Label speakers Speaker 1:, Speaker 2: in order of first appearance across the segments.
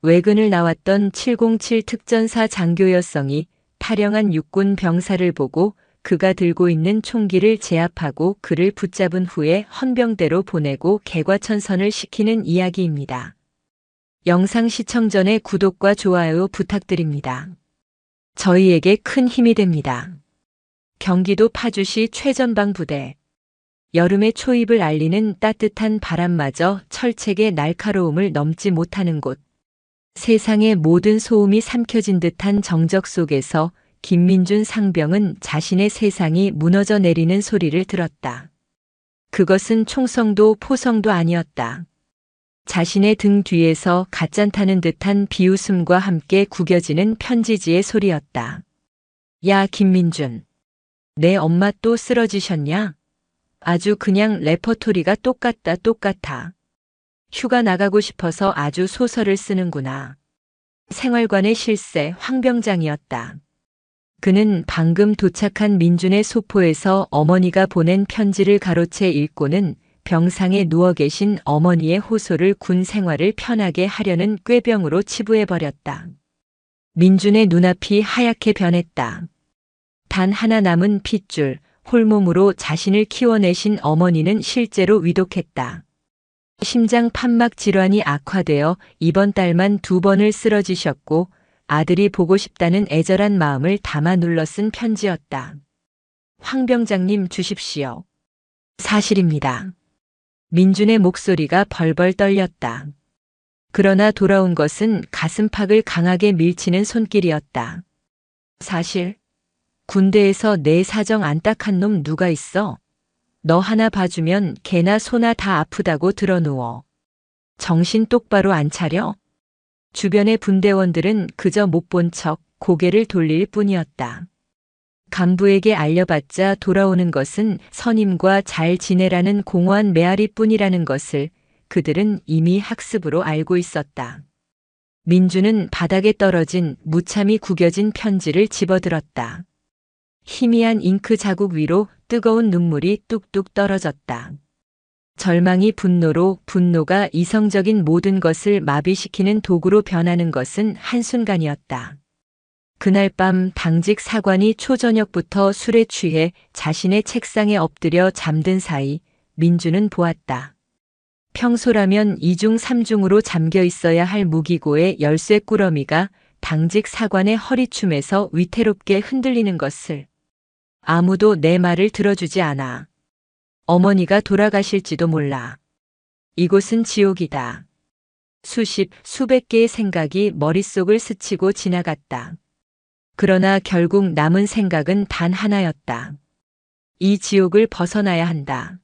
Speaker 1: 외근을 나왔던 707 특전사 장교여성이 타령한 육군 병사를 보고 그가 들고 있는 총기를 제압하고 그를 붙잡은 후에 헌병대로 보내고 개과천선을 시키는 이야기입니다. 영상 시청 전에 구독과 좋아요 부탁드립니다. 저희에게 큰 힘이 됩니다. 경기도 파주시 최전방 부대. 여름의 초입을 알리는 따뜻한 바람마저 철책의 날카로움을 넘지 못하는 곳. 세상의 모든 소음이 삼켜진 듯한 정적 속에서 김민준 상병은 자신의 세상이 무너져 내리는 소리를 들었다. 그것은 총성도 포성도 아니었다. 자신의 등 뒤에서 갓잔타는 듯한 비웃음과 함께 구겨지는 편지지의 소리였다. 야, 김민준. 내 엄마 또 쓰러지셨냐? 아주 그냥 레퍼토리가 똑같아. 휴가 나가고 싶어서 아주 소설을 쓰는구나. 생활관의 실세 황병장이었다. 그는 방금 도착한 민준의 소포에서 어머니가 보낸 편지를 가로채 읽고는 병상에 누워 계신 어머니의 호소를 군 생활을 편하게 하려는 꾀병으로 치부해버렸다. 민준의 눈앞이 하얗게 변했다. 단 하나 남은 핏줄, 홀몸으로 자신을 키워내신 어머니는 실제로 위독했다. 심장 판막 질환이 악화되어 이번 달만 2번을 쓰러지셨고 아들이 보고 싶다는 애절한 마음을 담아 눌러 쓴 편지였다. 황 병장님 주십시오. 사실입니다. 민준의 목소리가 벌벌 떨렸다. 그러나 돌아온 것은 가슴팍을 강하게 밀치는 손길이었다. 사실? 군대에서 내 사정 안딱한 놈 누가 있어? 너 하나 봐주면 개나 소나 다 아프다고 들어누워. 정신 똑바로 안 차려? 주변의 분대원들은 그저 못 본 척 고개를 돌릴 뿐이었다. 간부에게 알려봤자 돌아오는 것은 선임과 잘 지내라는 공허한 메아리뿐이라는 것을 그들은 이미 학습으로 알고 있었다. 민주는 바닥에 떨어진 무참히 구겨진 편지를 집어들었다. 희미한 잉크 자국 위로 뜨거운 눈물이 뚝뚝 떨어졌다. 절망이 분노로, 분노가 이성적인 모든 것을 마비시키는 도구로 변하는 것은 한순간이었다. 그날 밤 당직 사관이 초저녁부터 술에 취해 자신의 책상에 엎드려 잠든 사이 민주는 보았다. 평소라면 2중 3중으로 잠겨 있어야 할 무기고의 열쇠 꾸러미가 당직 사관의 허리춤에서 위태롭게 흔들리는 것을. 아무도 내 말을 들어주지 않아. 어머니가 돌아가실지도 몰라. 이곳은 지옥이다. 수십, 수백 개의 생각이 머릿속을 스치고 지나갔다. 그러나 결국 남은 생각은 단 하나였다. 이 지옥을 벗어나야 한다.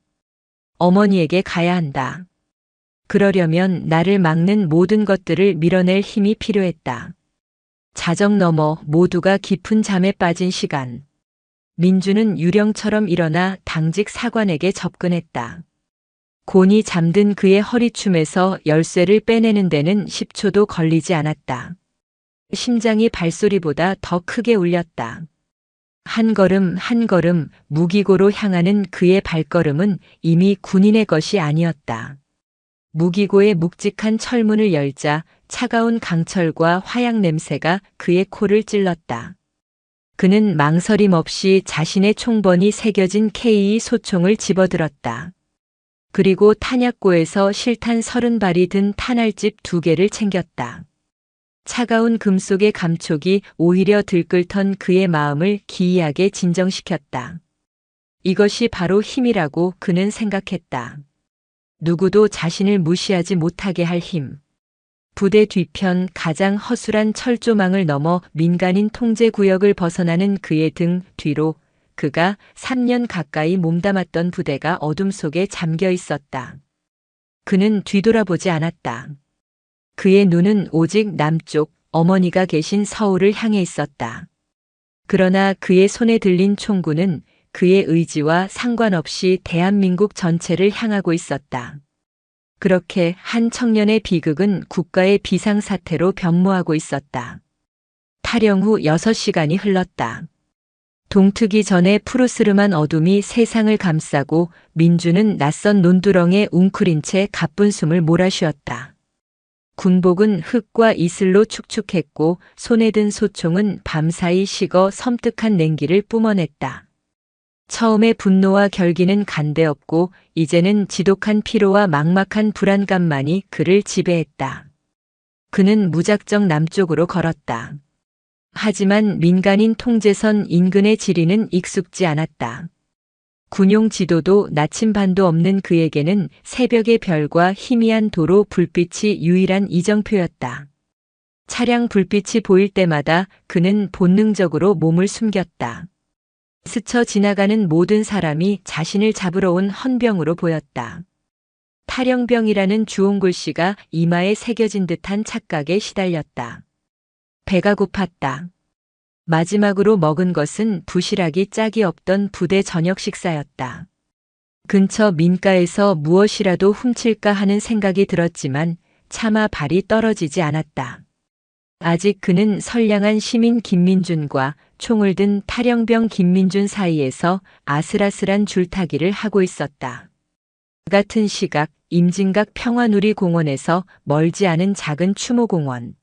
Speaker 1: 어머니에게 가야 한다. 그러려면 나를 막는 모든 것들을 밀어낼 힘이 필요했다. 자정 넘어 모두가 깊은 잠에 빠진 시간. 민주는 유령처럼 일어나 당직 사관에게 접근했다. 곤히 잠든 그의 허리춤에서 열쇠를 빼내는 데는 10초도 걸리지 않았다. 심장이 발소리보다 더 크게 울렸다. 한 걸음 한 걸음 무기고로 향하는 그의 발걸음은 이미 군인의 것이 아니었다. 무기고의 묵직한 철문을 열자 차가운 강철과 화약 냄새가 그의 코를 찔렀다. 그는 망설임 없이 자신의 총번이 새겨진 K2 소총을 집어들었다. 그리고 탄약고에서 실탄 30발이 든 탄알집 2개를 챙겼다. 차가운 금속의 감촉이 오히려 들끓던 그의 마음을 기이하게 진정시켰다. 이것이 바로 힘이라고 그는 생각했다. 누구도 자신을 무시하지 못하게 할 힘. 부대 뒤편 가장 허술한 철조망을 넘어 민간인 통제 구역을 벗어나는 그의 등 뒤로 그가 3년 가까이 몸담았던 부대가 어둠 속에 잠겨 있었다. 그는 뒤돌아보지 않았다. 그의 눈은 오직 남쪽 어머니가 계신 서울을 향해 있었다. 그러나 그의 손에 들린 총구는 그의 의지와 상관없이 대한민국 전체를 향하고 있었다. 그렇게 한 청년의 비극은 국가의 비상사태로 변모하고 있었다. 타령 후 6시간이 흘렀다. 동트기 전에 푸르스름한 어둠이 세상을 감싸고 민주는 낯선 논두렁에 웅크린 채 가쁜 숨을 몰아쉬었다. 군복은 흙과 이슬로 축축했고 손에 든 소총은 밤사이 식어 섬뜩한 냉기를 뿜어냈다. 처음에 분노와 결기는 간데없고 이제는 지독한 피로와 막막한 불안감만이 그를 지배했다. 그는 무작정 남쪽으로 걸었다. 하지만 민간인 통제선 인근의 지리는 익숙지 않았다. 군용 지도도 나침반도 없는 그에게는 새벽의 별과 희미한 도로 불빛이 유일한 이정표였다. 차량 불빛이 보일 때마다 그는 본능적으로 몸을 숨겼다. 스쳐 지나가는 모든 사람이 자신을 잡으러 온 헌병으로 보였다. 탈영병이라는 주홍글씨가 이마에 새겨진 듯한 착각에 시달렸다. 배가 고팠다. 마지막으로 먹은 것은 부실하기 짝이 없던 부대 저녁 식사였다. 근처 민가에서 무엇이라도 훔칠까 하는 생각이 들었지만 차마 발이 떨어지지 않았다. 아직 그는 선량한 시민 김민준과 총을 든 탈영병 김민준 사이에서 아슬아슬한 줄타기를 하고 있었다. 같은 시각 임진각 평화누리공원에서 멀지 않은 작은 추모공원.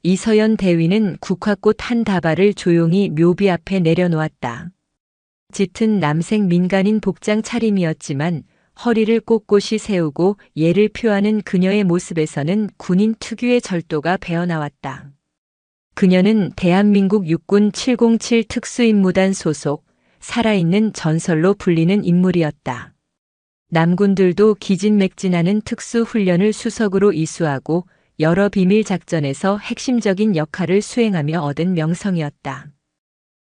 Speaker 1: 이서연 대위는 국화꽃 한 다발을 조용히 묘비 앞에 내려놓았다. 짙은 남색 민간인 복장 차림이었지만 허리를 꼿꼿이 세우고 예를 표하는 그녀의 모습에서는 군인 특유의 절도가 배어나왔다. 그녀는 대한민국 육군 707 특수임무단 소속 살아있는 전설로 불리는 인물이었다. 남군들도 기진맥진하는 특수훈련을 수석으로 이수하고 여러 비밀 작전에서 핵심적인 역할을 수행하며 얻은 명성이었다.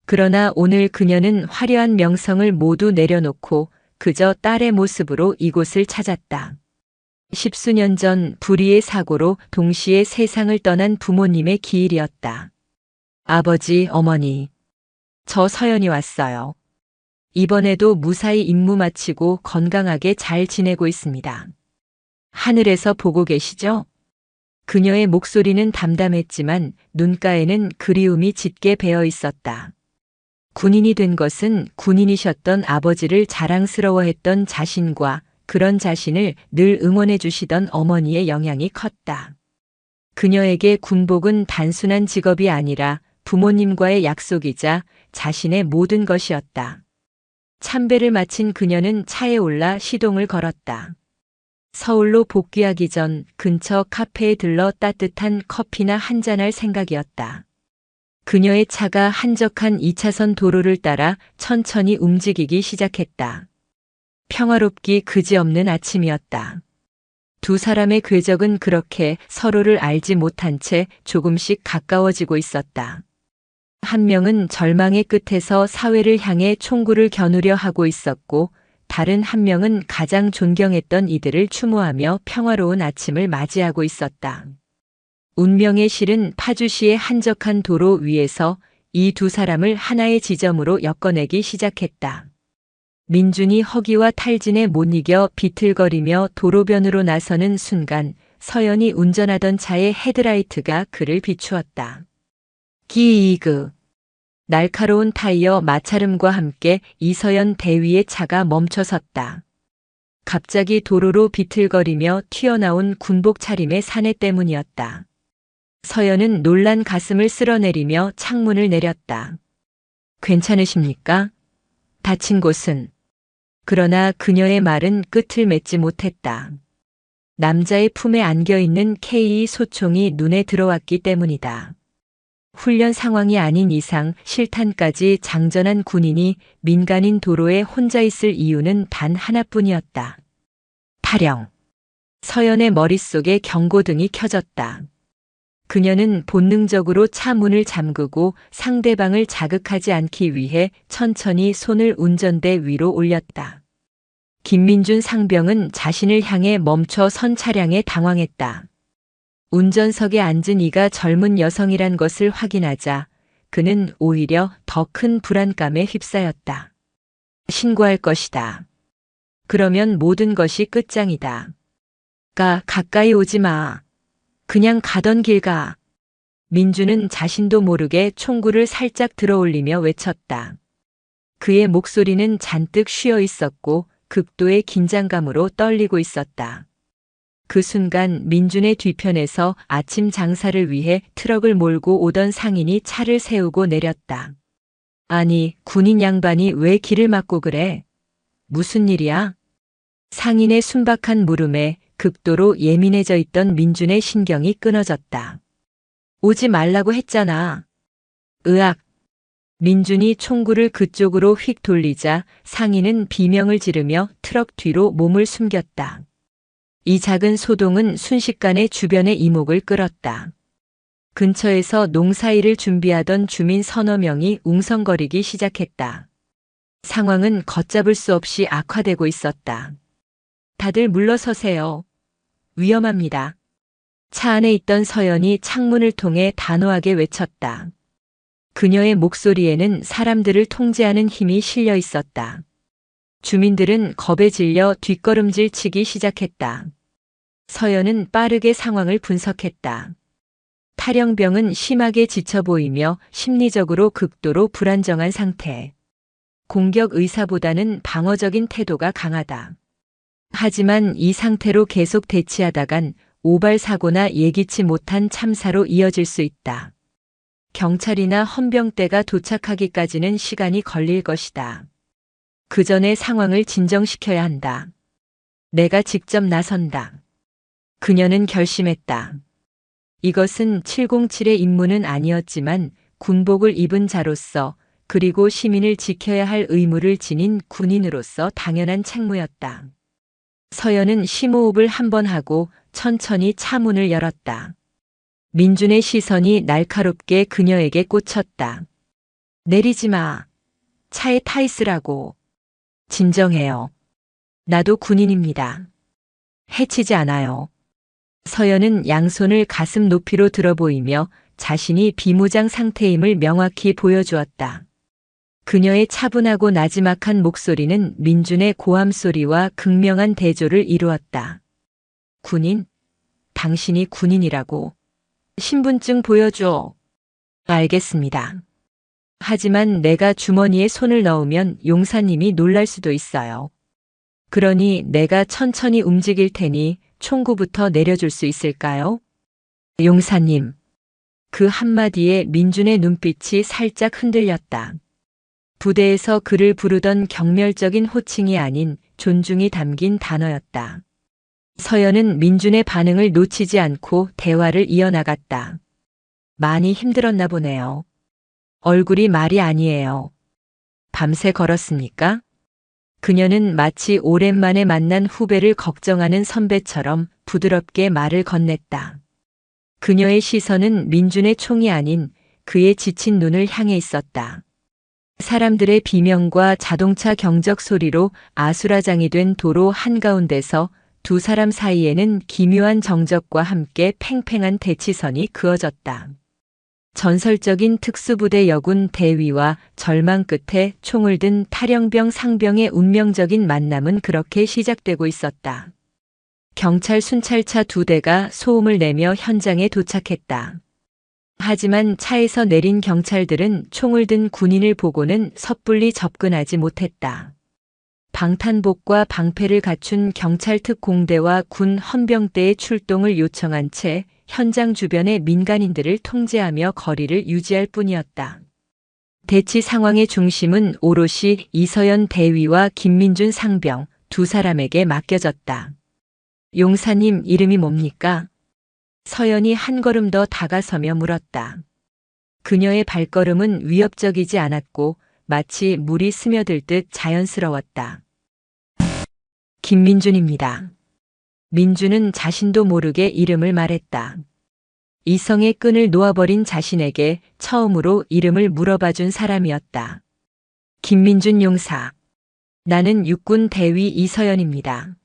Speaker 1: 그러나 오늘 그녀는 화려한 명성을 모두 내려놓고 그저 딸의 모습으로 이곳을 찾았다. 십수년 전 불의의 사고로 동시에 세상을 떠난 부모님의 기일이었다. 아버지, 어머니, 저 서연이 왔어요. 이번에도 무사히 임무 마치고 건강하게 잘 지내고 있습니다. 하늘에서 보고 계시죠? 그녀의 목소리는 담담했지만 눈가에는 그리움이 짙게 배어 있었다. 군인이 된 것은 군인이셨던 아버지를 자랑스러워했던 자신과 그런 자신을 늘 응원해 주시던 어머니의 영향이 컸다. 그녀에게 군복은 단순한 직업이 아니라 부모님과의 약속이자 자신의 모든 것이었다. 참배를 마친 그녀는 차에 올라 시동을 걸었다. 서울로 복귀하기 전 근처 카페에 들러 따뜻한 커피나 한잔할 생각이었다. 그녀의 차가 한적한 2차선 도로를 따라 천천히 움직이기 시작했다. 평화롭기 그지없는 아침이었다. 두 사람의 궤적은 그렇게 서로를 알지 못한 채 조금씩 가까워지고 있었다. 한 명은 절망의 끝에서 사회를 향해 총구를 겨누려 하고 있었고 다른 한 명은 가장 존경했던 이들을 추모하며 평화로운 아침을 맞이하고 있었다. 운명의 실은 파주시의 한적한 도로 위에서 이 두 사람을 하나의 지점으로 엮어내기 시작했다. 민준이 허기와 탈진에 못 이겨 비틀거리며 도로변으로 나서는 순간 서연이 운전하던 차의 헤드라이트가 그를 비추었다. 기이그. 날카로운 타이어 마찰음과 함께 이서연 대위의 차가 멈춰섰다. 갑자기 도로로 비틀거리며 튀어나온 군복 차림의 사내 때문이었다. 서연은 놀란 가슴을 쓸어내리며 창문을 내렸다. 괜찮으십니까? 다친 곳은? 그러나 그녀의 말은 끝을 맺지 못했다. 남자의 품에 안겨있는 K2 소총이 눈에 들어왔기 때문이다. 훈련 상황이 아닌 이상 실탄까지 장전한 군인이 민간인 도로에 혼자 있을 이유는 단 하나뿐이었다. 탈영. 서연의 머릿속에 경고등이 켜졌다. 그녀는 본능적으로 차 문을 잠그고 상대방을 자극하지 않기 위해 천천히 손을 운전대 위로 올렸다. 김민준 상병은 자신을 향해 멈춰 선 차량에 당황했다. 운전석에 앉은 이가 젊은 여성이란 것을 확인하자 그는 오히려 더 큰 불안감에 휩싸였다. 신고할 것이다. 그러면 모든 것이 끝장이다. 가까이 오지 마. 그냥 가던 길 가. 민주는 자신도 모르게 총구를 살짝 들어올리며 외쳤다. 그의 목소리는 잔뜩 쉬어 있었고 극도의 긴장감으로 떨리고 있었다. 그 순간 민준의 뒤편에서 아침 장사를 위해 트럭을 몰고 오던 상인이 차를 세우고 내렸다. 아니, 군인 양반이 왜 길을 막고 그래? 무슨 일이야? 상인의 순박한 물음에 극도로 예민해져 있던 민준의 신경이 끊어졌다. 오지 말라고 했잖아. 으악. 민준이 총구를 그쪽으로 휙 돌리자 상인은 비명을 지르며 트럭 뒤로 몸을 숨겼다. 이 작은 소동은 순식간에 주변의 이목을 끌었다. 근처에서 농사일을 준비하던 주민 서너 명이 웅성거리기 시작했다. 상황은 걷잡을 수 없이 악화되고 있었다. 다들 물러서세요. 위험합니다. 차 안에 있던 서연이 창문을 통해 단호하게 외쳤다. 그녀의 목소리에는 사람들을 통제하는 힘이 실려 있었다. 주민들은 겁에 질려 뒷걸음질 치기 시작했다. 서연은 빠르게 상황을 분석했다. 탈영병은 심하게 지쳐 보이며 심리적으로 극도로 불안정한 상태. 공격 의사보다는 방어적인 태도가 강하다. 하지만 이 상태로 계속 대치하다간 오발 사고나 예기치 못한 참사로 이어질 수 있다. 경찰이나 헌병대가 도착하기까지는 시간이 걸릴 것이다. 그 전에 상황을 진정시켜야 한다. 내가 직접 나선다. 그녀는 결심했다. 이것은 707의 임무는 아니었지만 군복을 입은 자로서 그리고 시민을 지켜야 할 의무를 지닌 군인으로서 당연한 책무였다. 서연은 심호흡을 한 번 하고 천천히 차 문을 열었다. 민준의 시선이 날카롭게 그녀에게 꽂혔다. 내리지 마. 차에 타 있으라고. 진정해요. 나도 군인입니다. 해치지 않아요. 서연은 양손을 가슴 높이로 들어 보이며 자신이 비무장 상태임을 명확히 보여주었다. 그녀의 차분하고 나지막한 목소리는 민준의 고함 소리와 극명한 대조를 이루었다. 군인? 당신이 군인이라고. 신분증 보여줘. 알겠습니다. 하지만 내가 주머니에 손을 넣으면 용사님이 놀랄 수도 있어요. 그러니 내가 천천히 움직일 테니 총구부터 내려줄 수 있을까요? 용사님. 그 한마디에 민준의 눈빛이 살짝 흔들렸다. 부대에서 그를 부르던 경멸적인 호칭이 아닌 존중이 담긴 단어였다. 서연은 민준의 반응을 놓치지 않고 대화를 이어나갔다. 많이 힘들었나 보네요. 얼굴이 말이 아니에요. 밤새 걸었습니까? 그녀는 마치 오랜만에 만난 후배를 걱정하는 선배처럼 부드럽게 말을 건넸다. 그녀의 시선은 민준의 총이 아닌 그의 지친 눈을 향해 있었다. 사람들의 비명과 자동차 경적 소리로 아수라장이 된 도로 한가운데서 두 사람 사이에는 기묘한 정적과 함께 팽팽한 대치선이 그어졌다. 전설적인 특수부대 여군 대위와 절망 끝에 총을 든 탈영병 상병의 운명적인 만남은 그렇게 시작되고 있었다. 경찰 순찰차 2대가 소음을 내며 현장에 도착했다. 하지만 차에서 내린 경찰들은 총을 든 군인을 보고는 섣불리 접근하지 못했다. 방탄복과 방패를 갖춘 경찰 특공대와 군 헌병대의 출동을 요청한 채 현장 주변의 민간인들을 통제하며 거리를 유지할 뿐이었다. 대치 상황의 중심은 오롯이 이서연 대위와 김민준 상병 두 사람에게 맡겨졌다. 용사님 이름이 뭡니까? 서연이 한 걸음 더 다가서며 물었다. 그녀의 발걸음은 위협적이지 않았고 마치 물이 스며들 듯 자연스러웠다. 김민준입니다. 민준은 자신도 모르게 이름을 말했다. 이성의 끈을 놓아버린 자신에게 처음으로 이름을 물어봐준 사람이었다. 김민준 용사. 나는 육군 대위 이서연입니다.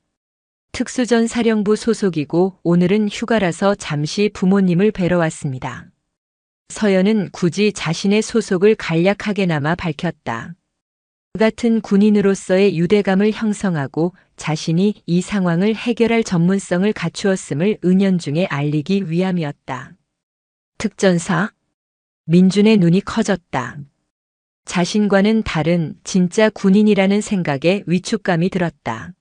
Speaker 1: 특수전 사령부 소속이고 오늘은 휴가라서 잠시 부모님을 뵈러 왔습니다. 서연은 굳이 자신의 소속을 간략하게나마 밝혔다. 그 같은 군인으로서의 유대감을 형성하고 자신이 이 상황을 해결할 전문성을 갖추었음을 은연중에 알리기 위함이었다. 특전사? 민준의 눈이 커졌다. 자신과는 다른 진짜 군인이라는 생각에 위축감이 들었다.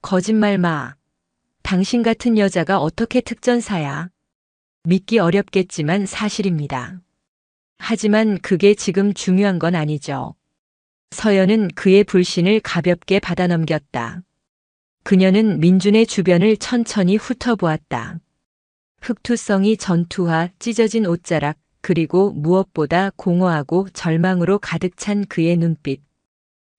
Speaker 1: 거짓말 마. 당신 같은 여자가 어떻게 특전사야? 믿기 어렵겠지만 사실입니다. 하지만 그게 지금 중요한 건 아니죠. 서연은 그의 불신을 가볍게 받아넘겼다. 그녀는 민준의 주변을 천천히 훑어보았다. 흑투성이 전투화, 찢어진 옷자락, 그리고 무엇보다 공허하고 절망으로 가득 찬 그의 눈빛.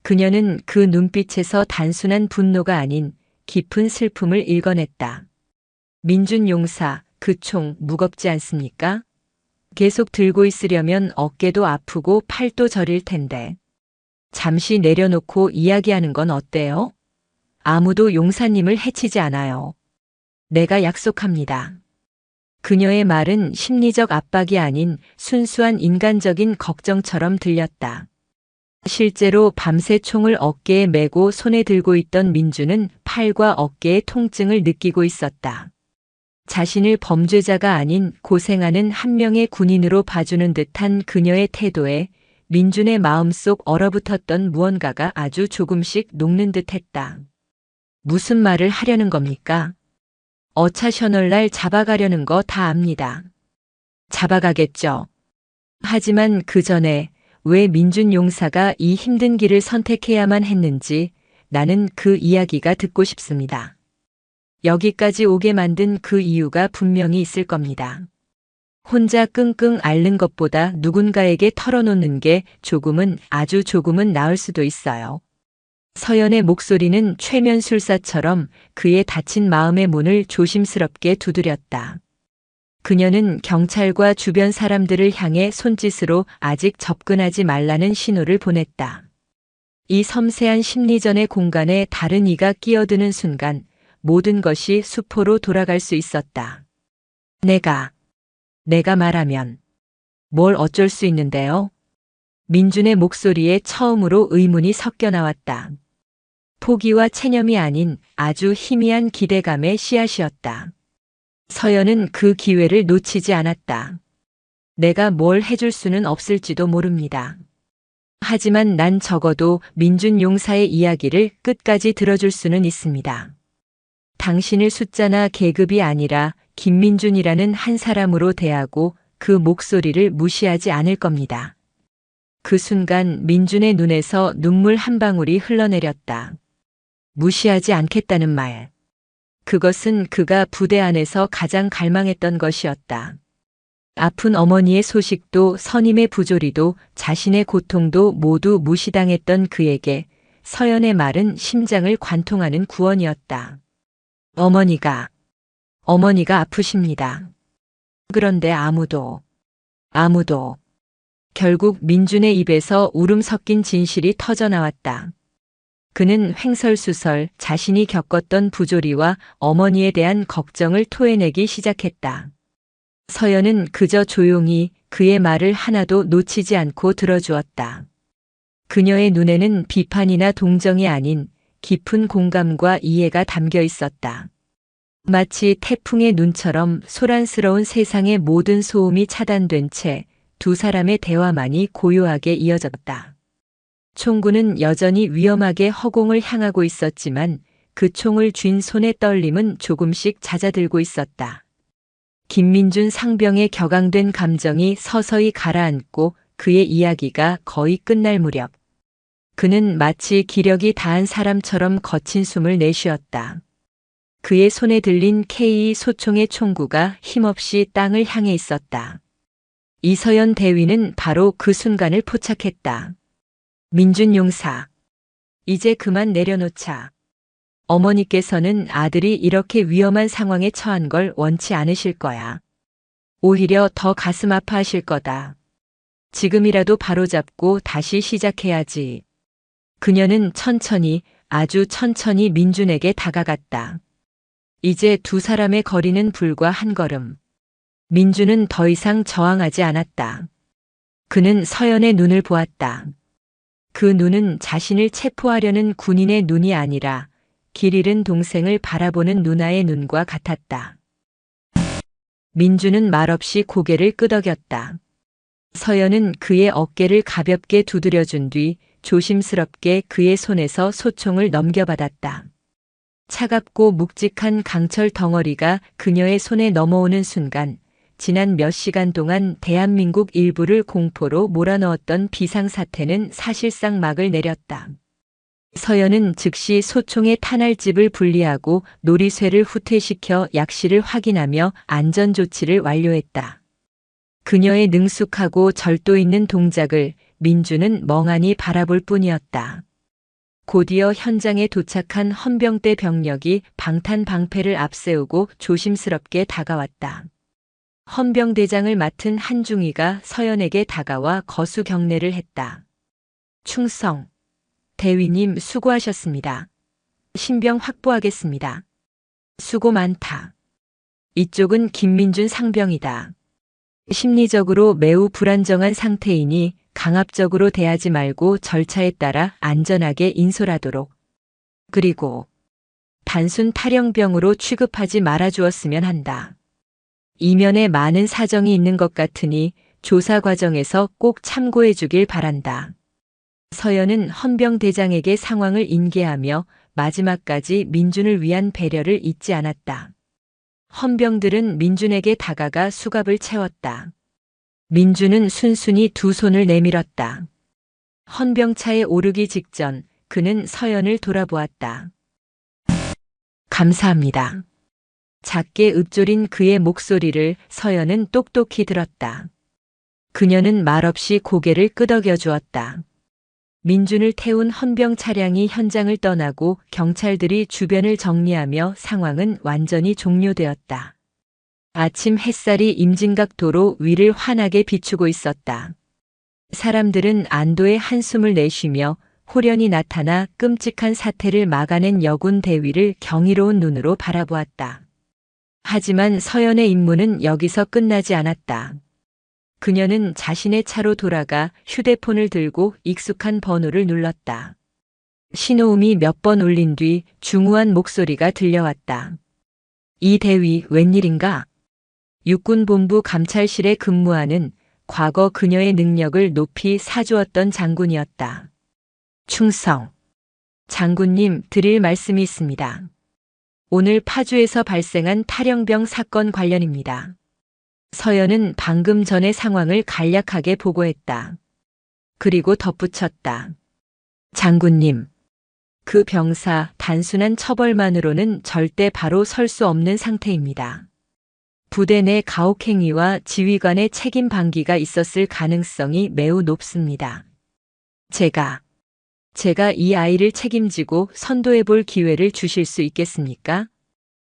Speaker 1: 그녀는 그 눈빛에서 단순한 분노가 아닌 깊은 슬픔을 읽어냈다. 민준 용사, 그 총 무겁지 않습니까? 계속 들고 있으려면 어깨도 아프고 팔도 저릴 텐데. 잠시 내려놓고 이야기하는 건 어때요? 아무도 용사님을 해치지 않아요. 내가 약속합니다. 그녀의 말은 심리적 압박이 아닌 순수한 인간적인 걱정처럼 들렸다. 실제로 밤새 총을 어깨에 메고 손에 들고 있던 민주는 팔과 어깨의 통증을 느끼고 있었다. 자신을 범죄자가 아닌 고생하는 한 명의 군인으로 봐주는 듯한 그녀의 태도에 민준의 마음속 얼어붙었던 무언가가 아주 조금씩 녹는 듯했다. 무슨 말을 하려는 겁니까? 어차셔널 잡아가려는 거 다 압니다. 잡아가겠죠. 하지만 그 전에 왜 민준 용사가 이 힘든 길을 선택해야만 했는지 나는 그 이야기가 듣고 싶습니다. 여기까지 오게 만든 그 이유가 분명히 있을 겁니다. 혼자 끙끙 앓는 것보다 누군가에게 털어놓는 게 아주 조금은 나을 수도 있어요. 서연의 목소리는 최면술사처럼 그의 닫힌 마음의 문을 조심스럽게 두드렸다. 그녀는 경찰과 주변 사람들을 향해 손짓으로 아직 접근하지 말라는 신호를 보냈다. 이 섬세한 심리전의 공간에 다른 이가 끼어드는 순간 모든 것이 수포로 돌아갈 수 있었다. 내가 말하면 뭘 어쩔 수 있는데요? 민준의 목소리에 처음으로 의문이 섞여 나왔다. 포기와 체념이 아닌 아주 희미한 기대감의 씨앗이었다. 서연은 그 기회를 놓치지 않았다. 내가 뭘 해줄 수는 없을지도 모릅니다. 하지만 난 적어도 민준 용사의 이야기를 끝까지 들어줄 수는 있습니다. 당신을 숫자나 계급이 아니라 김민준이라는 한 사람으로 대하고 그 목소리를 무시하지 않을 겁니다. 그 순간 민준의 눈에서 눈물 한 방울이 흘러내렸다. 무시하지 않겠다는 말. 그것은 그가 부대 안에서 가장 갈망했던 것이었다. 아픈 어머니의 소식도 선임의 부조리도 자신의 고통도 모두 무시당했던 그에게 서연의 말은 심장을 관통하는 구원이었다. 어머니가 아프십니다. 그런데 아무도. 결국 민준의 입에서 울음 섞인 진실이 터져나왔다. 그는 횡설수설 자신이 겪었던 부조리와 어머니에 대한 걱정을 토해내기 시작했다. 서연은 그저 조용히 그의 말을 하나도 놓치지 않고 들어주었다. 그녀의 눈에는 비판이나 동정이 아닌 깊은 공감과 이해가 담겨 있었다. 마치 태풍의 눈처럼 소란스러운 세상의 모든 소음이 차단된 채 두 사람의 대화만이 고요하게 이어졌다. 총구는 여전히 위험하게 허공을 향하고 있었지만 그 총을 쥔 손의 떨림은 조금씩 잦아들고 있었다. 김민준 상병의 격앙된 감정이 서서히 가라앉고 그의 이야기가 거의 끝날 무렵 그는 마치 기력이 다한 사람처럼 거친 숨을 내쉬었다. 그의 손에 들린 K 소총의 총구가 힘없이 땅을 향해 있었다. 이서연 대위는 바로 그 순간을 포착했다. 민준 용사, 이제 그만 내려놓자. 어머니께서는 아들이 이렇게 위험한 상황에 처한 걸 원치 않으실 거야. 오히려 더 가슴 아파하실 거다. 지금이라도 바로잡고 다시 시작해야지. 그녀는 천천히, 아주 천천히 민준에게 다가갔다. 이제 두 사람의 거리는 불과 한 걸음. 민준은 더 이상 저항하지 않았다. 그는 서연의 눈을 보았다. 그 눈은 자신을 체포하려는 군인의 눈이 아니라 길 잃은 동생을 바라보는 누나의 눈과 같았다. 민준은 말없이 고개를 끄덕였다. 서연은 그의 어깨를 가볍게 두드려준 뒤 조심스럽게 그의 손에서 소총을 넘겨받았다. 차갑고 묵직한 강철 덩어리가 그녀의 손에 넘어오는 순간 지난 몇 시간 동안 대한민국 일부를 공포로 몰아넣었던 비상사태는 사실상 막을 내렸다. 서연은 즉시 소총의 탄알집을 분리하고 놀이쇠를 후퇴시켜 약실을 확인하며 안전조치를 완료했다. 그녀의 능숙하고 절도 있는 동작을 민주는 멍하니 바라볼 뿐이었다. 곧이어 현장에 도착한 헌병대 병력이 방탄방패를 앞세우고 조심스럽게 다가왔다. 헌병대장을 맡은 한중이가 서연에게 다가와 거수 경례를 했다. 충성. 대위님 수고하셨습니다. 신병 확보하겠습니다. 수고 많다. 이쪽은 김민준 상병이다. 심리적으로 매우 불안정한 상태이니 강압적으로 대하지 말고 절차에 따라 안전하게 인솔하도록. 그리고 단순 탈영병으로 취급하지 말아주었으면 한다. 이면에 많은 사정이 있는 것 같으니 조사 과정에서 꼭 참고해 주길 바란다. 서연은 헌병대장에게 상황을 인계하며 마지막까지 민준을 위한 배려를 잊지 않았다. 헌병들은 민준에게 다가가 수갑을 채웠다. 민준은 순순히 두 손을 내밀었다. 헌병차에 오르기 직전 그는 서연을 돌아보았다. 감사합니다. 작게 읊조린 그의 목소리를 서연은 똑똑히 들었다. 그녀는 말없이 고개를 끄덕여 주었다. 민준을 태운 헌병 차량이 현장을 떠나고 경찰들이 주변을 정리하며 상황은 완전히 종료되었다. 아침 햇살이 임진각 도로 위를 환하게 비추고 있었다. 사람들은 안도의 한숨을 내쉬며 호련히 나타나 끔찍한 사태를 막아낸 여군 대위를 경이로운 눈으로 바라보았다. 하지만 서연의 임무는 여기서 끝나지 않았다. 그녀는 자신의 차로 돌아가 휴대폰을 들고 익숙한 번호를 눌렀다. 신호음이 몇 번 울린 뒤 중후한 목소리가 들려왔다. 이 대위 웬일인가? 육군본부 감찰실에 근무하는 과거 그녀의 능력을 높이 사주었던 장군이었다. 충성. 장군님 드릴 말씀이 있습니다. 오늘 파주에서 발생한 탈영병 사건 관련입니다. 서연은 방금 전의 상황을 간략하게 보고했다. 그리고 덧붙였다. 장군님, 그 병사 단순한 처벌만으로는 절대 바로 설 수 없는 상태입니다. 부대 내 가혹행위와 지휘관의 책임 방기가 있었을 가능성이 매우 높습니다. 제가 이 아이를 책임지고 선도해 볼 기회를 주실 수 있겠습니까?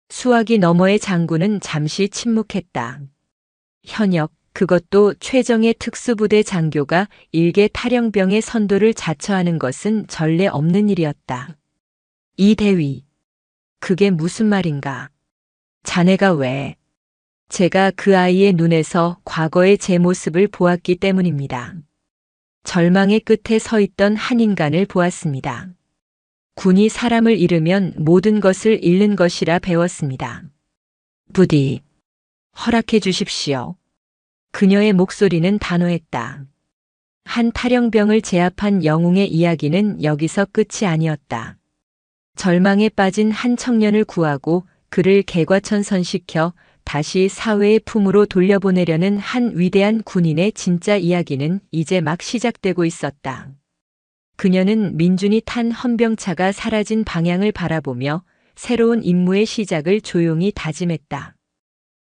Speaker 1: 수화기 너머의 장군은 잠시 침묵했다. 현역, 그것도 최정예 특수부대 장교가 일개 탈영병의 선도를 자처하는 것은 전례 없는 일이었다. 이 대위, 그게 무슨 말인가? 자네가 왜? 제가 그 아이의 눈에서 과거의 제 모습을 보았기 때문입니다. 절망의 끝에 서 있던 한 인간을 보았습니다. 군이 사람을 잃으면 모든 것을 잃는 것이라 배웠습니다. 부디 허락해 주십시오. 그녀의 목소리는 단호했다. 한 탈영병을 제압한 영웅의 이야기는 여기서 끝이 아니었다. 절망에 빠진 한 청년을 구하고 그를 개과천선시켜 다시 사회의 품으로 돌려보내려는 한 위대한 군인의 진짜 이야기는 이제 막 시작되고 있었다. 그녀는 민준이 탄 헌병차가 사라진 방향을 바라보며 새로운 임무의 시작을 조용히 다짐했다.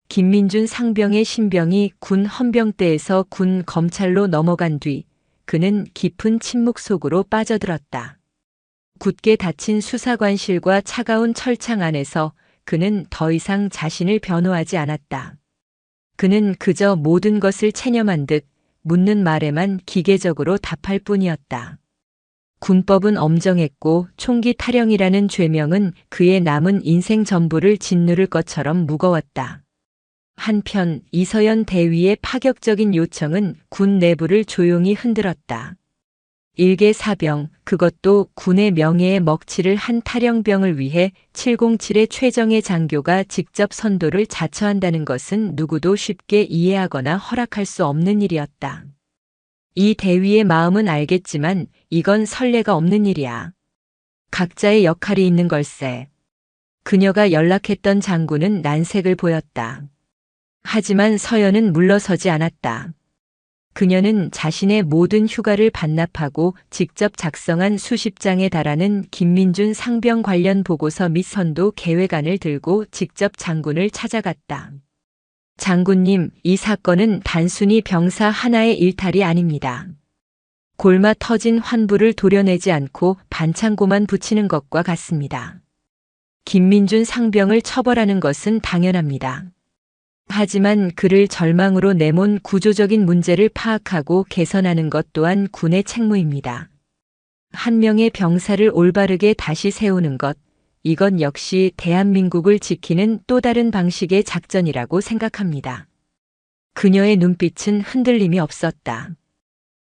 Speaker 1: 김민준 상병의 신병이 군 헌병대에서 군 검찰로 넘어간 뒤 그는 깊은 침묵 속으로 빠져들었다. 굳게 닫힌 수사관실과 차가운 철창 안에서 그는 더 이상 자신을 변호하지 않았다. 그는 그저 모든 것을 체념한 듯 묻는 말에만 기계적으로 답할 뿐이었다. 군법은 엄정했고 총기 탈영이라는 죄명은 그의 남은 인생 전부를 짓누를 것처럼 무거웠다. 한편 이서연 대위의 파격적인 요청은 군 내부를 조용히 흔들었다. 일개 사병, 그것도 군의 명예에 먹칠을 한 탈영병을 위해 707의 최정예 장교가 직접 선도를 자처한다는 것은 누구도 쉽게 이해하거나 허락할 수 없는 일이었다. 이 대위의 마음은 알겠지만 이건 선례가 없는 일이야. 각자의 역할이 있는 걸세. 그녀가 연락했던 장군은 난색을 보였다. 하지만 서연은 물러서지 않았다. 그녀는 자신의 모든 휴가를 반납하고 직접 작성한 수십 장에 달하는 김민준 상병 관련 보고서 및 선도 계획안을 들고 직접 장군을 찾아갔다. 장군님, 이 사건은 단순히 병사 하나의 일탈이 아닙니다. 골마 터진 환부를 도려내지 않고 반창고만 붙이는 것과 같습니다. 김민준 상병을 처벌하는 것은 당연합니다. 하지만 그를 절망으로 내몬 구조적인 문제를 파악하고 개선하는 것 또한 군의 책무입니다. 한 명의 병사를 올바르게 다시 세우는 것, 이건 역시 대한민국을 지키는 또 다른 방식의 작전이라고 생각합니다. 그녀의 눈빛은 흔들림이 없었다.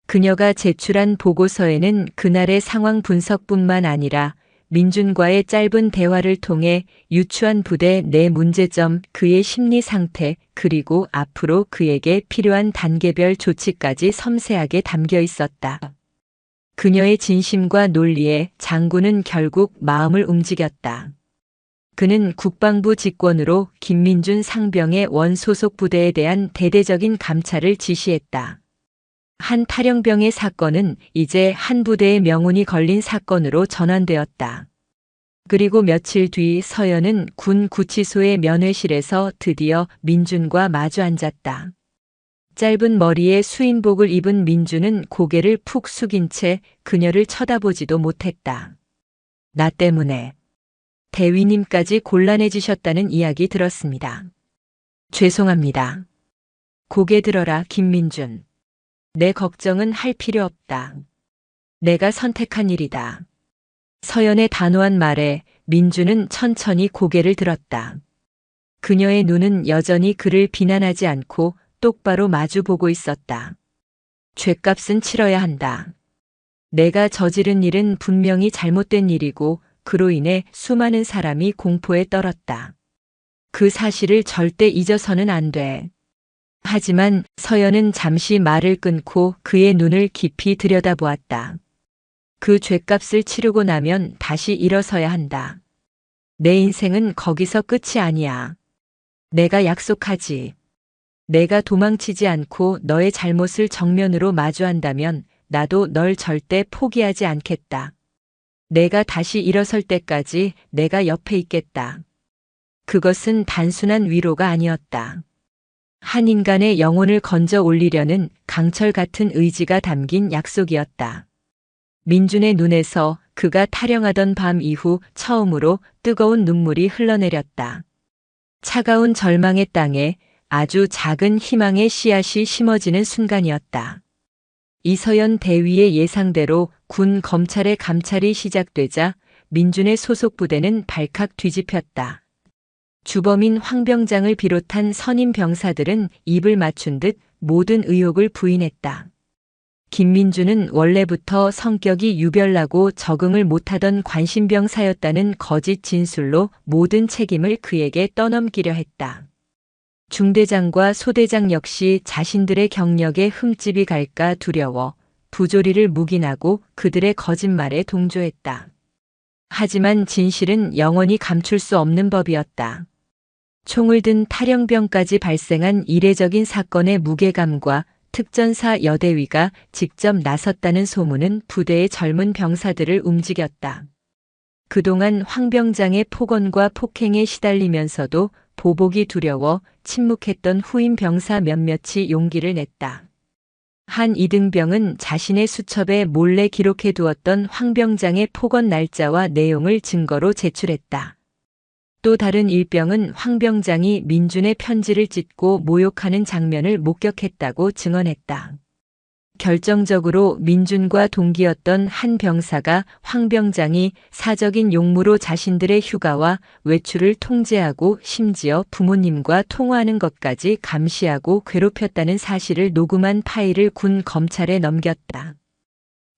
Speaker 1: 그녀가 제출한 보고서에는 그날의 상황 분석뿐만 아니라 민준과의 짧은 대화를 통해 유추한 부대 내 문제점, 그의 심리 상태, 그리고 앞으로 그에게 필요한 단계별 조치까지 섬세하게 담겨 있었다. 그녀의 진심과 논리에 장군은 결국 마음을 움직였다. 그는 국방부 직권으로 김민준 상병의 원소속 부대에 대한 대대적인 감찰을 지시했다. 한 탈영병의 사건은 이제 한 부대의 명운이 걸린 사건으로 전환되었다. 그리고 며칠 뒤 서연은 군 구치소의 면회실에서 드디어 민준과 마주 앉았다. 짧은 머리에 수인복을 입은 민준은 고개를 푹 숙인 채 그녀를 쳐다보지도 못했다. 나 때문에 대위님까지 곤란해지셨다는 이야기 들었습니다. 죄송합니다. 고개 들어라, 김민준. 내 걱정은 할 필요 없다. 내가 선택한 일이다. 서연의 단호한 말에 민준은 천천히 고개를 들었다. 그녀의 눈은 여전히 그를 비난하지 않고 똑바로 마주보고 있었다. 죗값은 치러야 한다. 내가 저지른 일은 분명히 잘못된 일이고 그로 인해 수많은 사람이 공포에 떨었다. 그 사실을 절대 잊어서는 안 돼. 하지만 서연은 잠시 말을 끊고 그의 눈을 깊이 들여다보았다. 그 죗값을 치르고 나면 다시 일어서야 한다. 내 인생은 거기서 끝이 아니야. 내가 약속하지. 내가 도망치지 않고 너의 잘못을 정면으로 마주한다면 나도 널 절대 포기하지 않겠다. 내가 다시 일어설 때까지 내가 옆에 있겠다. 그것은 단순한 위로가 아니었다. 한 인간의 영혼을 건져 올리려는 강철 같은 의지가 담긴 약속이었다. 민준의 눈에서 그가 탈영하던 밤 이후 처음으로 뜨거운 눈물이 흘러내렸다. 차가운 절망의 땅에 아주 작은 희망의 씨앗이 심어지는 순간이었다. 이서연 대위의 예상대로 군 검찰의 감찰이 시작되자 민준의 소속 부대는 발칵 뒤집혔다. 주범인 황병장을 비롯한 선임 병사들은 입을 맞춘 듯 모든 의혹을 부인했다. 김민준은 원래부터 성격이 유별나고 적응을 못하던 관심병사였다는 거짓 진술로 모든 책임을 그에게 떠넘기려 했다. 중대장과 소대장 역시 자신들의 경력에 흠집이 갈까 두려워 부조리를 묵인하고 그들의 거짓말에 동조했다. 하지만 진실은 영원히 감출 수 없는 법이었다. 총을 든 탈영병까지 발생한 이례적인 사건의 무게감과 특전사 여대위가 직접 나섰다는 소문은 부대의 젊은 병사들을 움직였다. 그동안 황병장의 폭언과 폭행에 시달리면서도 보복이 두려워 침묵했던 후임 병사 몇몇이 용기를 냈다. 한 이등병은 자신의 수첩에 몰래 기록해 두었던 황병장의 폭언 날짜와 내용을 증거로 제출했다. 또 다른 일병은 황병장이 민준의 편지를 찢고 모욕하는 장면을 목격했다고 증언했다. 결정적으로 민준과 동기였던 한 병사가 황병장이 사적인 용무로 자신들의 휴가와 외출을 통제하고 심지어 부모님과 통화하는 것까지 감시하고 괴롭혔다는 사실을 녹음한 파일을 군 검찰에 넘겼다.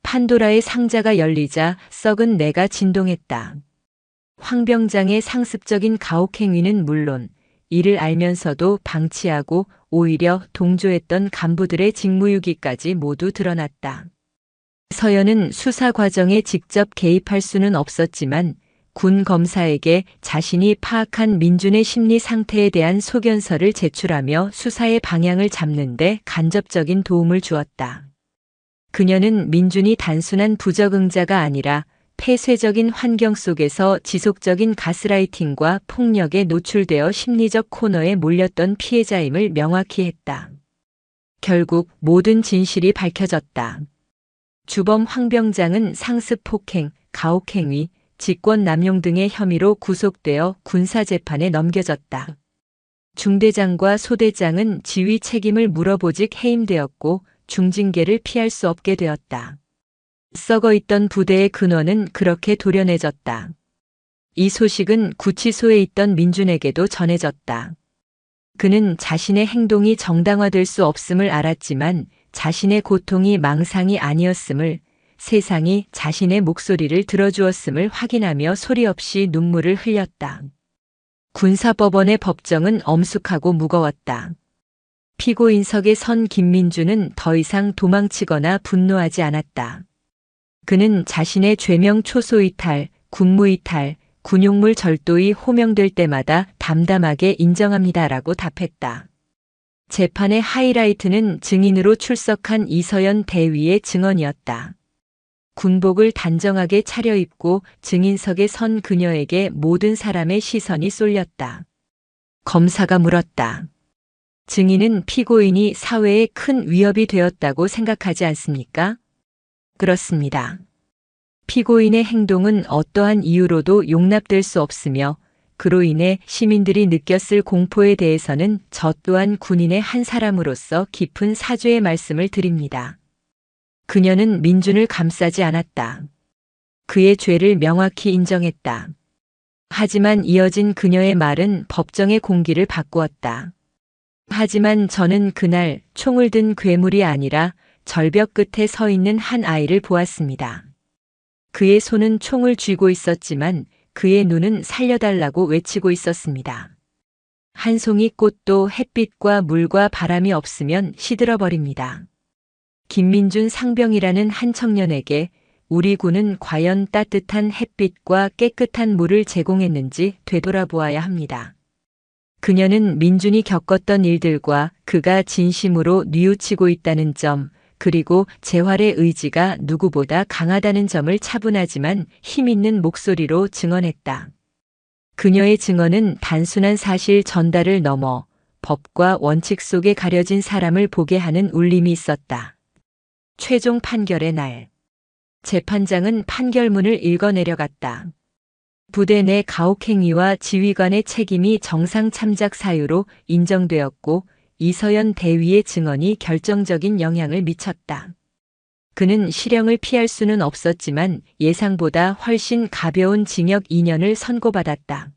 Speaker 1: 판도라의 상자가 열리자 썩은 뇌가 진동했다. 황병장의 상습적인 가혹행위는 물론 이를 알면서도 방치하고 오히려 동조했던 간부들의 직무유기까지 모두 드러났다. 서연은 수사 과정에 직접 개입할 수는 없었지만 군 검사에게 자신이 파악한 민준의 심리 상태에 대한 소견서를 제출하며 수사의 방향을 잡는 데 간접적인 도움을 주었다. 그녀는 민준이 단순한 부적응자가 아니라 폐쇄적인 환경 속에서 지속적인 가스라이팅과 폭력에 노출되어 심리적 코너에 몰렸던 피해자임을 명확히 했다. 결국 모든 진실이 밝혀졌다. 주범 황병장은 상습 폭행, 가혹행위, 직권남용 등의 혐의로 구속되어 군사재판에 넘겨졌다. 중대장과 소대장은 지휘 책임을 물어보직 해임되었고 중징계를 피할 수 없게 되었다. 썩어있던 부대의 근원은 그렇게 도려내졌다. 이 소식은 구치소에 있던 민준에게도 전해졌다. 그는 자신의 행동이 정당화될 수 없음을 알았지만 자신의 고통이 망상이 아니었음을, 세상이 자신의 목소리를 들어주었음을 확인하며 소리 없이 눈물을 흘렸다. 군사법원의 법정은 엄숙하고 무거웠다. 피고인석에 선 김민준은 더 이상 도망치거나 분노하지 않았다. 그는 자신의 죄명 초소이탈, 군무이탈, 군용물 절도이 호명될 때마다 담담하게 인정합니다라고 답했다. 재판의 하이라이트는 증인으로 출석한 이서연 대위의 증언이었다. 군복을 단정하게 차려입고 증인석에 선 그녀에게 모든 사람의 시선이 쏠렸다. 검사가 물었다. 증인은 피고인이 사회에 큰 위협이 되었다고 생각하지 않습니까? 그렇습니다. 피고인의 행동은 어떠한 이유로도 용납될 수 없으며 그로 인해 시민들이 느꼈을 공포에 대해서는 저 또한 군인의 한 사람으로서 깊은 사죄의 말씀을 드립니다. 그녀는 민준을 감싸지 않았다. 그의 죄를 명확히 인정했다. 하지만 이어진 그녀의 말은 법정의 공기를 바꾸었다. 하지만 저는 그날 총을 든 괴물이 아니라 절벽 끝에 서 있는 한 아이를 보았습니다. 그의 손은 총을 쥐고 있었지만 그의 눈은 살려달라고 외치고 있었습니다. 한 송이 꽃도 햇빛과 물과 바람이 없으면 시들어버립니다. 김민준 상병이라는 한 청년에게 우리 군은 과연 따뜻한 햇빛과 깨끗한 물을 제공했는지 되돌아보아야 합니다. 그녀는 민준이 겪었던 일들과 그가 진심으로 뉘우치고 있다는 점, 그리고 재활의 의지가 누구보다 강하다는 점을 차분하지만 힘있는 목소리로 증언했다. 그녀의 증언은 단순한 사실 전달을 넘어 법과 원칙 속에 가려진 사람을 보게 하는 울림이 있었다. 최종 판결의 날. 재판장은 판결문을 읽어 내려갔다. 부대 내 가혹행위와 지휘관의 책임이 정상 참작 사유로 인정되었고 이서연 대위의 증언이 결정적인 영향을 미쳤다. 그는 실형을 피할 수는 없었지만 예상보다 훨씬 가벼운 징역 2년을 선고받았다.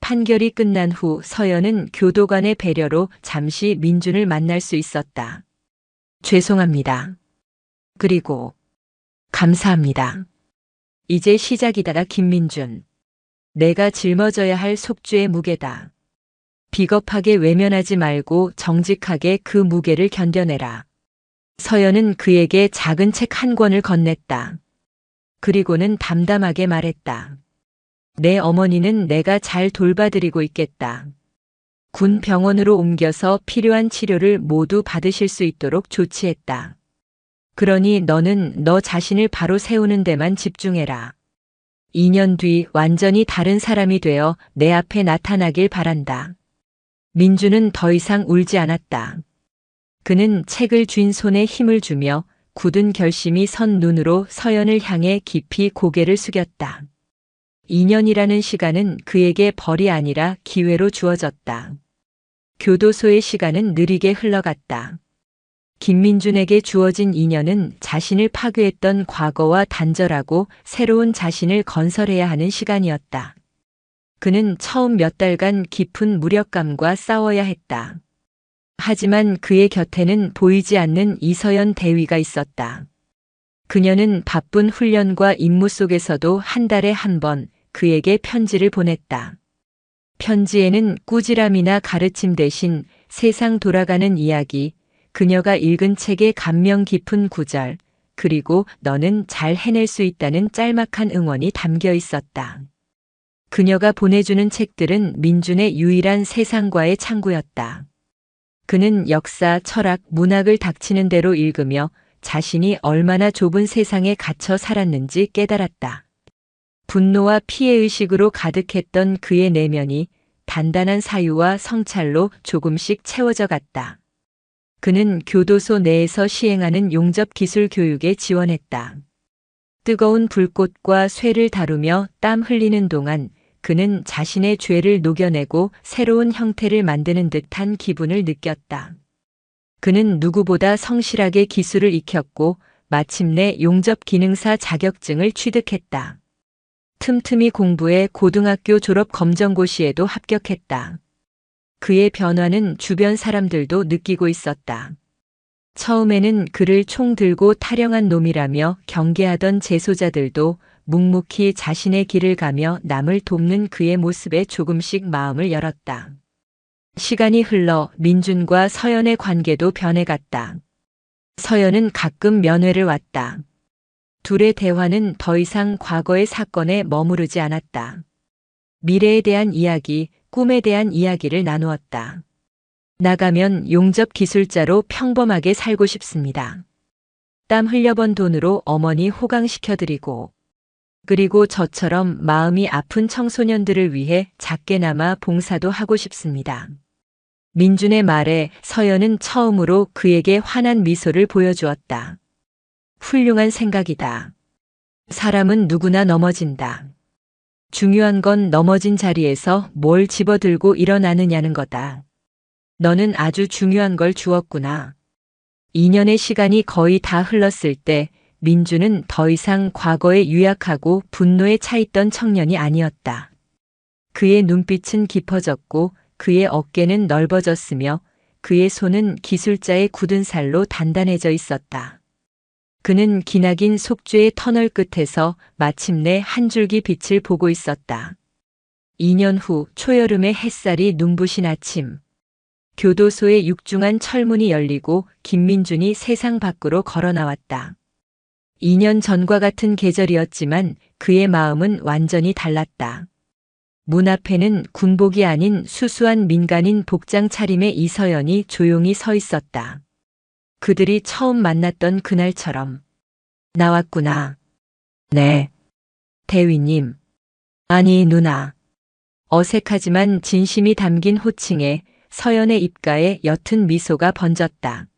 Speaker 1: 판결이 끝난 후 서연은 교도관의 배려로 잠시 민준을 만날 수 있었다. 죄송합니다. 그리고 감사합니다. 이제 시작이다. 김민준. 내가 짊어져야 할 속죄의 무게다. 비겁하게 외면하지 말고 정직하게 그 무게를 견뎌내라. 서연은 그에게 작은 책 한 권을 건넸다. 그리고는 담담하게 말했다. 내 어머니는 내가 잘 돌봐드리고 있겠다. 군 병원으로 옮겨서 필요한 치료를 모두 받으실 수 있도록 조치했다. 그러니 너는 너 자신을 바로 세우는 데만 집중해라. 2년 뒤 완전히 다른 사람이 되어 내 앞에 나타나길 바란다. 민준은 더 이상 울지 않았다. 그는 책을 쥔 손에 힘을 주며 굳은 결심이 선 눈으로 서연을 향해 깊이 고개를 숙였다. 2년이라는 시간은 그에게 벌이 아니라 기회로 주어졌다. 교도소의 시간은 느리게 흘러갔다. 김민준에게 주어진 2년은 자신을 파괴했던 과거와 단절하고 새로운 자신을 건설해야 하는 시간이었다. 그는 처음 몇 달간 깊은 무력감과 싸워야 했다. 하지만 그의 곁에는 보이지 않는 이서연 대위가 있었다. 그녀는 바쁜 훈련과 임무 속에서도 한 달에 한 번 그에게 편지를 보냈다. 편지에는 꾸지람이나 가르침 대신 세상 돌아가는 이야기, 그녀가 읽은 책의 감명 깊은 구절, 그리고 너는 잘 해낼 수 있다는 짤막한 응원이 담겨 있었다. 그녀가 보내주는 책들은 민준의 유일한 세상과의 창구였다. 그는 역사, 철학, 문학을 닥치는 대로 읽으며 자신이 얼마나 좁은 세상에 갇혀 살았는지 깨달았다. 분노와 피해의식으로 가득했던 그의 내면이 단단한 사유와 성찰로 조금씩 채워져 갔다. 그는 교도소 내에서 시행하는 용접 기술 교육에 지원했다. 뜨거운 불꽃과 쇠를 다루며 땀 흘리는 동안 그는 자신의 죄를 녹여내고 새로운 형태를 만드는 듯한 기분을 느꼈다. 그는 누구보다 성실하게 기술을 익혔고 마침내 용접 기능사 자격증을 취득했다. 틈틈이 공부해 고등학교 졸업 검정고시에도 합격했다. 그의 변화는 주변 사람들도 느끼고 있었다. 처음에는 그를 총 들고 타령한 놈이라며 경계하던 재소자들도 묵묵히 자신의 길을 가며 남을 돕는 그의 모습에 조금씩 마음을 열었다. 시간이 흘러 민준과 서연의 관계도 변해갔다. 서연은 가끔 면회를 왔다. 둘의 대화는 더 이상 과거의 사건에 머무르지 않았다. 미래에 대한 이야기, 꿈에 대한 이야기를 나누었다. 나가면 용접 기술자로 평범하게 살고 싶습니다. 땀 흘려번 돈으로 어머니 호강시켜드리고, 그리고 저처럼 마음이 아픈 청소년들을 위해 작게나마 봉사도 하고 싶습니다. 민준의 말에 서연은 처음으로 그에게 환한 미소를 보여주었다. 훌륭한 생각이다. 사람은 누구나 넘어진다. 중요한 건 넘어진 자리에서 뭘 집어들고 일어나느냐는 거다. 너는 아주 중요한 걸 주었구나. 2년의 시간이 거의 다 흘렀을 때 민준은 더 이상 과거에 유약하고 분노에 차있던 청년이 아니었다. 그의 눈빛은 깊어졌고 그의 어깨는 넓어졌으며 그의 손은 기술자의 굳은 살로 단단해져 있었다. 그는 기나긴 속죄의 터널 끝에서 마침내 한 줄기 빛을 보고 있었다. 2년 후 초여름의 햇살이 눈부신 아침. 교도소의 육중한 철문이 열리고 김민준이 세상 밖으로 걸어 나왔다. 2년 전과 같은 계절이었지만 그의 마음은 완전히 달랐다. 문 앞에는 군복이 아닌 수수한 민간인 복장 차림의 이서연이 조용히 서 있었다. 그들이 처음 만났던 그날처럼. 나왔구나. 네. 대위님. 아니, 누나. 어색하지만 진심이 담긴 호칭에 서연의 입가에 옅은 미소가 번졌다.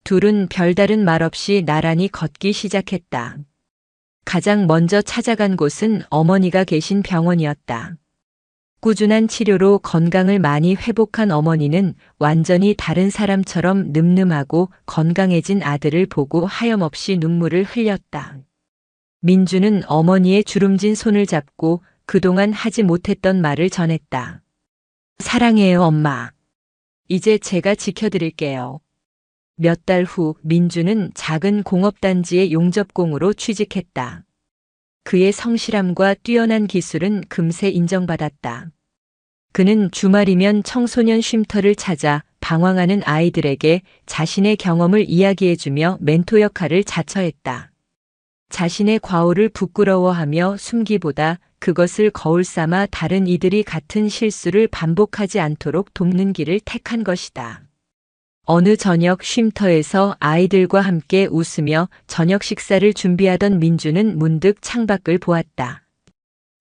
Speaker 1: 둘은 별다른 말 없이 나란히 걷기 시작했다. 가장 먼저 찾아간 곳은 어머니가 계신 병원이었다. 꾸준한 치료로 건강을 많이 회복한 어머니는 완전히 다른 사람처럼 늠름하고 건강해진 아들을 보고 하염없이 눈물을 흘렸다. 민주는 어머니의 주름진 손을 잡고 그동안 하지 못했던 말을 전했다. 사랑해요, 엄마. 이제 제가 지켜드릴게요. 몇 달 후 민주는 작은 공업단지의 용접공으로 취직했다. 그의 성실함과 뛰어난 기술은 금세 인정받았다. 그는 주말이면 청소년 쉼터를 찾아 방황하는 아이들에게 자신의 경험을 이야기해주며 멘토 역할을 자처했다. 자신의 과오를 부끄러워하며 숨기보다 그것을 거울 삼아 다른 이들이 같은 실수를 반복하지 않도록 돕는 길을 택한 것이다. 어느 저녁 쉼터에서 아이들과 함께 웃으며 저녁 식사를 준비하던 민주는 문득 창밖을 보았다.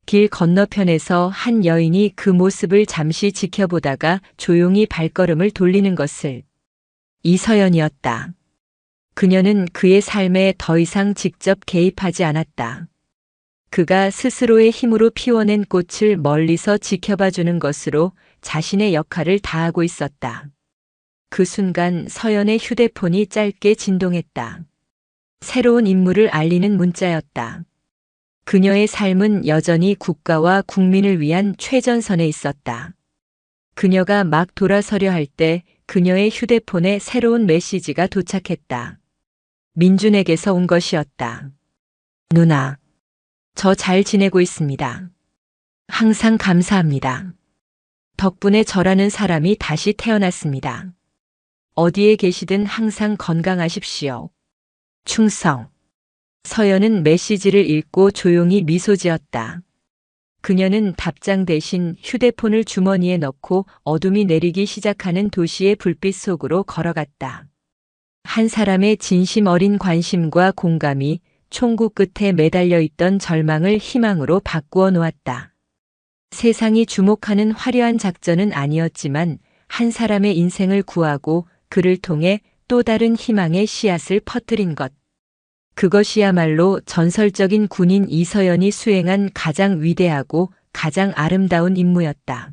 Speaker 1: 길 건너편에서 한 여인이 그 모습을 잠시 지켜보다가 조용히 발걸음을 돌리는 것을. 이서연이었다. 그녀는 그의 삶에 더 이상 직접 개입하지 않았다. 그가 스스로의 힘으로 피워낸 꽃을 멀리서 지켜봐주는 것으로 자신의 역할을 다하고 있었다. 그 순간 서연의 휴대폰이 짧게 진동했다. 새로운 임무를 알리는 문자였다. 그녀의 삶은 여전히 국가와 국민을 위한 최전선에 있었다. 그녀가 막 돌아서려 할 때 그녀의 휴대폰에 새로운 메시지가 도착했다. 민준에게서 온 것이었다. 누나, 저 잘 지내고 있습니다. 항상 감사합니다. 덕분에 저라는 사람이 다시 태어났습니다. 어디에 계시든 항상 건강하십시오. 충성. 서연은 메시지를 읽고 조용히 미소 지었다. 그녀는 답장 대신 휴대폰을 주머니에 넣고 어둠이 내리기 시작하는 도시의 불빛 속으로 걸어갔다. 한 사람의 진심 어린 관심과 공감이 총구 끝에 매달려 있던 절망을 희망으로 바꾸어 놓았다. 세상이 주목하는 화려한 작전은 아니었지만 한 사람의 인생을 구하고 그를 통해 또 다른 희망의 씨앗을 퍼뜨린 것. 그것이야말로 전설적인 군인 이서연이 수행한 가장 위대하고 가장 아름다운 임무였다.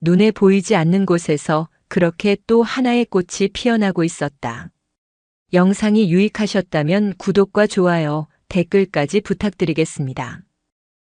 Speaker 1: 눈에 보이지 않는 곳에서 그렇게 또 하나의 꽃이 피어나고 있었다. 영상이 유익하셨다면 구독과 좋아요, 댓글까지 부탁드리겠습니다.